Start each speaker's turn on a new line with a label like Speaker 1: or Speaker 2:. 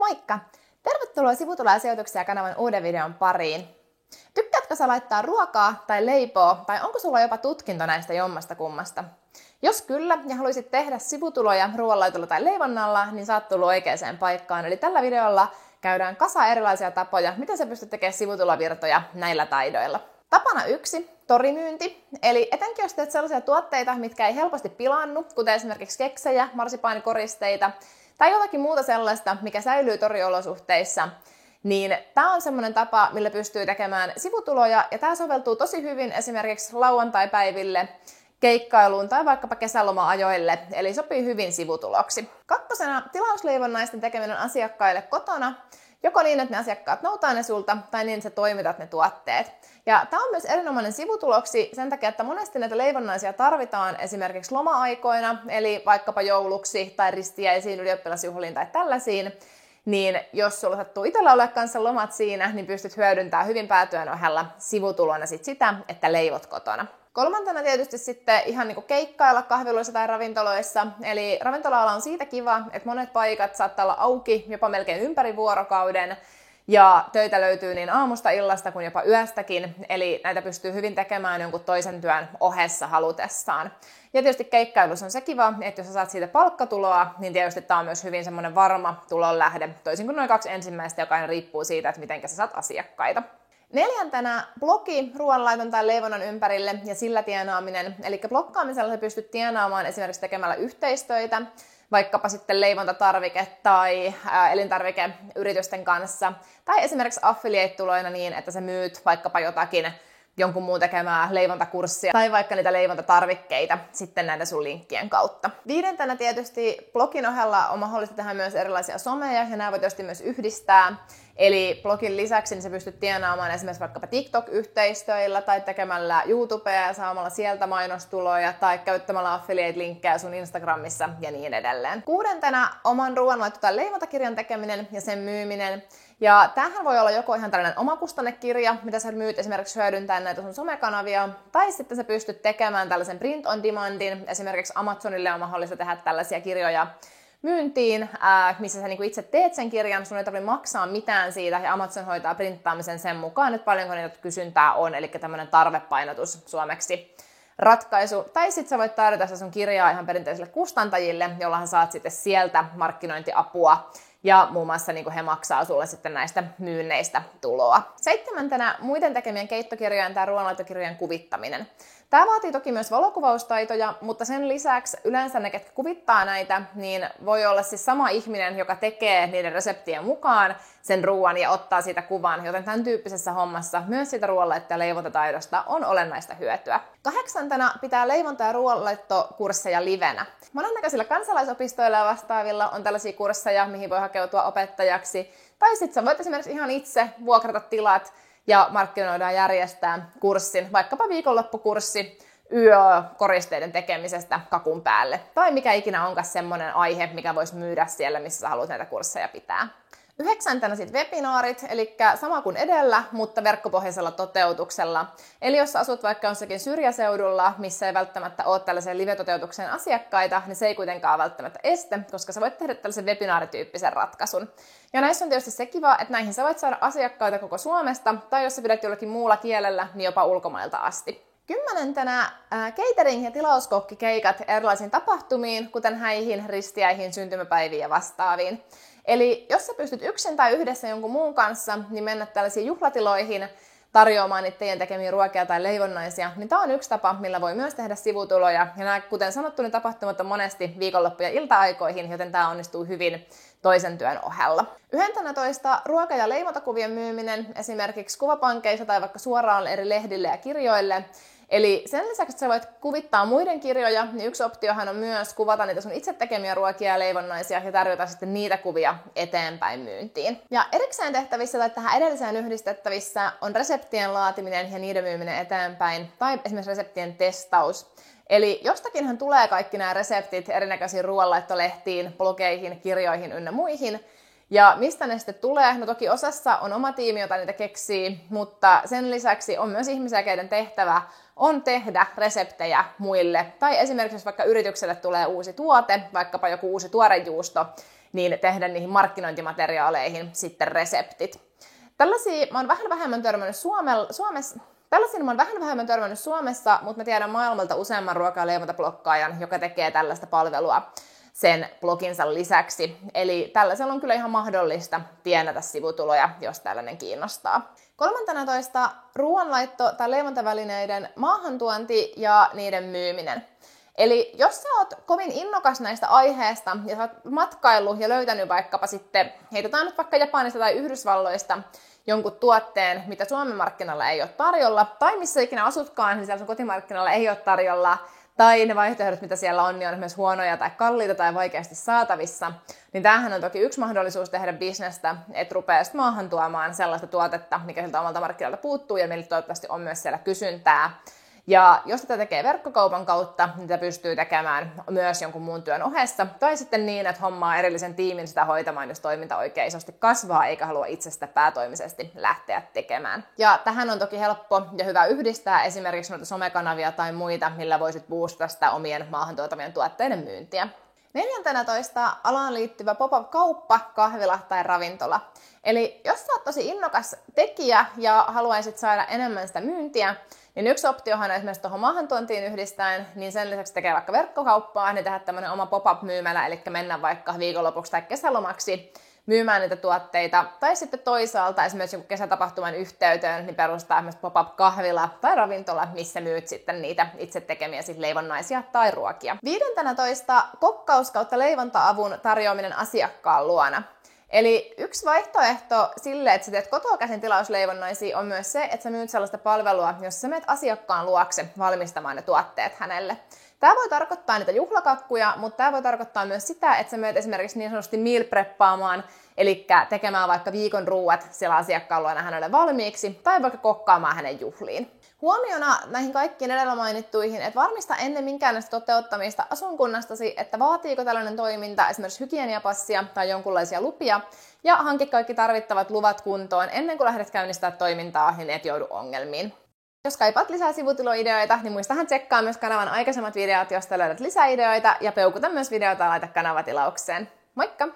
Speaker 1: Moikka! Tervetuloa Sivutuloja ja sijoituksia kanavan uuden videon pariin. Tykkäätkö sä laittaa ruokaa tai leipoa, tai onko sulla jopa tutkinto näistä jommasta kummasta? Jos kyllä, ja haluaisit tehdä sivutuloja ruoanlaitolla tai leivonnalla, niin saat tullut oikeaan paikkaan. Eli tällä videolla käydään kasa erilaisia tapoja, miten sä pystyt tekemään sivutulovirtoja näillä taidoilla. Tapana 1, torimyynti. Eli etenkin jos teet sellaisia tuotteita, mitkä ei helposti pilaannu, kuten esimerkiksi keksejä, marsipaanikoristteita, tai jotakin muuta sellaista, mikä säilyy toriolosuhteissa, niin tämä on semmoinen tapa, millä pystyy tekemään sivutuloja, ja tämä soveltuu tosi hyvin esimerkiksi lauantaipäiville, keikkailuun tai vaikkapa kesäloma-ajoille, eli sopii hyvin sivutuloksi. 2. Tilausleivonnaisten tekeminen asiakkaille kotona, joko niin, että ne asiakkaat noutaa ne sulta, tai niin, että sä toimitat ne tuotteet. Ja tämä on myös erinomainen sivutuloksi sen takia, että monesti näitä leivonnaisia tarvitaan esimerkiksi loma-aikoina, eli vaikkapa jouluksi tai ristiäisiin, ylioppilasjuhliin tai tällaisiin, niin jos sulla sattuu itsellä olla kanssa lomat siinä, niin pystyt hyödyntämään hyvin päätyön ohella sivutulona sitä, että leivot kotona. 3. tietysti sitten ihan niin kuin keikkailla kahviloissa tai ravintoloissa. Eli ravintola-ala on siitä kiva, että monet paikat saattaa olla auki jopa melkein ympäri vuorokauden. Ja töitä löytyy niin aamusta, illasta kuin jopa yöstäkin. Eli näitä pystyy hyvin tekemään jonkun toisen työn ohessa halutessaan. Ja tietysti keikkailussa on se kiva, että jos sä saat siitä palkkatuloa, niin tietysti tämä on myös hyvin semmoinen varma tulonlähde. Toisin kuin noin 2 ensimmäistä, joka aina riippuu siitä, että miten sä saat asiakkaita. 4. blogi ruoanlaiton tai leivonnan ympärille ja sillä tienaaminen. Eli blokkaamisella sä pystyt tienaamaan esimerkiksi tekemällä yhteistöitä, vaikkapa sitten leivontatarvike- tai elintarvikeyritysten kanssa. Tai esimerkiksi affiliate-tuloina niin, että sä myyt vaikkapa jonkun muun tekemää leivontakurssia tai vaikka niitä leivontatarvikkeita sitten näiden sun linkkien kautta. 5. tietysti blogin ohella on mahdollista tehdä myös erilaisia someja ja nämä voi tietysti myös yhdistää. Eli blogin lisäksi niin sä pystyt tienaamaan esimerkiksi vaikkapa TikTok-yhteistöillä tai tekemällä YouTubea ja saamalla sieltä mainostuloja tai käyttämällä affiliate-linkkejä sun Instagramissa ja niin edelleen. 6. oman ruoanlaitto- tai leivontakirjan tekeminen ja sen myyminen. Ja tämähän voi olla joko ihan tällainen omakustannekirja, mitä sä myyt esimerkiksi hyödyntäen näitä sun somekanavia, tai sitten sä pystyt tekemään tällaisen print on demandin. Esimerkiksi Amazonille on mahdollista tehdä tällaisia kirjoja myyntiin, missä sä itse teet sen kirjan, sun ei tarvitse maksaa mitään siitä, ja Amazon hoitaa printtaamisen sen mukaan, että paljonko niitä kysyntää on, eli tämmöinen tarvepainotus suomeksi ratkaisu. Tai sitten sä voit tarjota sitä sun kirjaa ihan perinteisille kustantajille, jollahan saat sitten sieltä markkinointiapua, ja muun muassa he maksaa sulle sitten näistä myynneistä tuloa. 7. muiden tekemien keittokirjojen tai ruoanlaittokirjojen kuvittaminen. Tämä vaatii toki myös valokuvaustaitoja, mutta sen lisäksi yleensä ne, ketkä kuvittaa näitä, niin voi olla siis sama ihminen, joka tekee niiden reseptien mukaan sen ruoan ja ottaa siitä kuvan, joten tämän tyyppisessä hommassa myös siitä ruoanlaitto- ja leivontataidosta on olennaista hyötyä. 8. pitää leivonta- ja ruoanlaittokursseja livenä. Monennäköisillä kansalaisopistoilla ja vastaavilla on tällaisia kursseja, mihin voi hakeutua opettajaksi, tai sitten sä voit esimerkiksi ihan itse vuokrata tilat ja markkinoidaan järjestää kurssin, vaikkapa viikonloppukurssi yökoristeiden tekemisestä kakun päälle. Tai mikä ikinä onkaan semmoinen aihe, mikä voisi myydä siellä, missä sä haluat näitä kursseja pitää. 9. sitten webinaarit, eli sama kuin edellä, mutta verkkopohjaisella toteutuksella. Eli jos asut vaikka jossakin syrjäseudulla, missä ei välttämättä ole tällaisen live-toteutuksen asiakkaita, niin se ei kuitenkaan välttämättä este, koska sä voit tehdä tällaisen webinaarityyppisen ratkaisun. Ja näissä on tietysti se kiva, että näihin sä voit saada asiakkaita koko Suomesta, tai jos sä pidät jollakin muulla kielellä, niin jopa ulkomailta asti. 10. catering- ja tilauskokkikeikat erilaisiin tapahtumiin, kuten häihin, ristiäihin, syntymäpäiviin ja vastaaviin. Eli jos sä pystyt yksin tai yhdessä jonkun muun kanssa, niin mennä tällaisiin juhlatiloihin tarjoamaan niitä teidän tekemiä ruokia tai leivonnaisia, niin tämä on yksi tapa, millä voi myös tehdä sivutuloja. Ja nämä, kuten sanottu, niin tapahtumat on monesti viikonloppu- ja ilta-aikoihin, joten tämä onnistuu hyvin toisen työn ohella. 11. ruoka- ja leivontakuvien myyminen esimerkiksi kuvapankeissa tai vaikka suoraan eri lehdille ja kirjoille. Eli sen lisäksi, että sä voit kuvittaa muiden kirjoja, niin yksi optiohan on myös kuvata niitä sun itse tekemiä ruokia ja leivonnaisia ja tarjota sitten niitä kuvia eteenpäin myyntiin. Ja erikseen tehtävissä tai tähän edelliseen yhdistettävissä on reseptien laatiminen ja niiden myyminen eteenpäin tai esimerkiksi reseptien testaus. Eli jostakinhan tulee kaikki nämä reseptit erinäköisiin ruoanlaittolehtiin, blogeihin, kirjoihin ynnä muihin. Ja mistä ne sitten tulee? No toki osassa on oma tiimi, jota niitä keksii, mutta sen lisäksi on myös ihmisiä, keiden tehtävä on tehdä reseptejä muille. Tai esimerkiksi jos vaikka yritykselle tulee uusi tuote, vaikkapa joku uusi tuorejuusto, niin tehdä niihin markkinointimateriaaleihin sitten reseptit. Tällaisia mä oon vähän vähemmän törmännyt Suomessa, mutta mä tiedän maailmalta useamman ruoka- ja leivontaplokkaajan, joka tekee tällaista palvelua sen bloginsa lisäksi. Eli tällaisella on kyllä ihan mahdollista tienata sivutuloja, jos tällainen kiinnostaa. 13. ruoanlaitto tai leivontavälineiden maahantuonti ja niiden myyminen. Eli jos sä oot kovin innokas näistä aiheesta ja sä oot matkaillut ja löytänyt vaikkapa sitten, heitetään nyt vaikka Japanista tai Yhdysvalloista, jonkun tuotteen, mitä Suomen markkinalla ei ole tarjolla, tai missä ikinä asutkaan, niin siellä sun kotimarkkinalla ei ole tarjolla, tai ne vaihtoehdot, mitä siellä on, niin on myös huonoja tai kalliita tai vaikeasti saatavissa, niin tämähän on toki yksi mahdollisuus tehdä bisnestä, että rupeaa maahan tuomaan sellaista tuotetta, mikä sieltä omalta markkinalta puuttuu, ja meillä toivottavasti on myös siellä kysyntää. Ja jos tätä tekee verkkokaupan kautta, niin tätä pystyy tekemään myös jonkun muun työn ohessa, tai sitten niin, että hommaa erillisen tiimin sitä hoitamaan, jos toiminta oikein isosti kasvaa, eikä halua itsestä päätoimisesti lähteä tekemään. Ja tähän on toki helppo ja hyvä yhdistää esimerkiksi noita somekanavia tai muita, millä voisit boostata sitä omien maahantuotavien tuotteiden myyntiä. 14. alaan liittyvä pop-up-kauppa, kahvila tai ravintola. Eli jos sä oot tosi innokas tekijä ja haluaisit saada enemmän sitä myyntiä, niin yksi optiohan on esimerkiksi tuohon maahantuontiin yhdistäen, niin sen lisäksi tekee vaikka verkkokauppaa, niin tehdä tämmöinen oma pop-up-myymälä, eli mennä vaikka viikonlopuksi tai kesälomaksi myymään niitä tuotteita, tai sitten toisaalta esimerkiksi jonkun kesätapahtuman yhteyteen, niin perustaa esimerkiksi pop-up-kahvila tai ravintola, missä myyt sitten niitä itse tekemiä leivonnaisia tai ruokia. 15. kokkaus kautta leivonta-avun tarjoaminen asiakkaan luona. Eli yksi vaihtoehto sille, että sä teet kotoa käsin tilausleivonnaisia, on myös se, että sä myyt sellaista palvelua, jossa sä menet asiakkaan luokse valmistamaan ne tuotteet hänelle. Tämä voi tarkoittaa niitä juhlakakkuja, mutta tämä voi tarkoittaa myös sitä, että sä menet esimerkiksi niin sanotusti meal preppaamaan, eli tekemään vaikka viikon ruuat siellä asiakkaan luona hänelle valmiiksi, tai vaikka kokkaamaan hänen juhliin. Huomiona näihin kaikkiin edellä mainittuihin, että varmista ennen minkäänlaista toteuttamista asuinkunnastasi, että vaatiiko tällainen toiminta esimerkiksi hygieniapassia tai jonkunlaisia lupia, ja hanki kaikki tarvittavat luvat kuntoon ennen kuin lähdet käynnistämään toimintaa, niin et joudu ongelmiin. Jos kaipaat lisää sivutiloideoita, niin muistahan tsekkaa myös kanavan aikaisemmat videot, josta löydät lisäideoita, ja peukuta myös videota ja laita kanavatilaukseen. Moikka!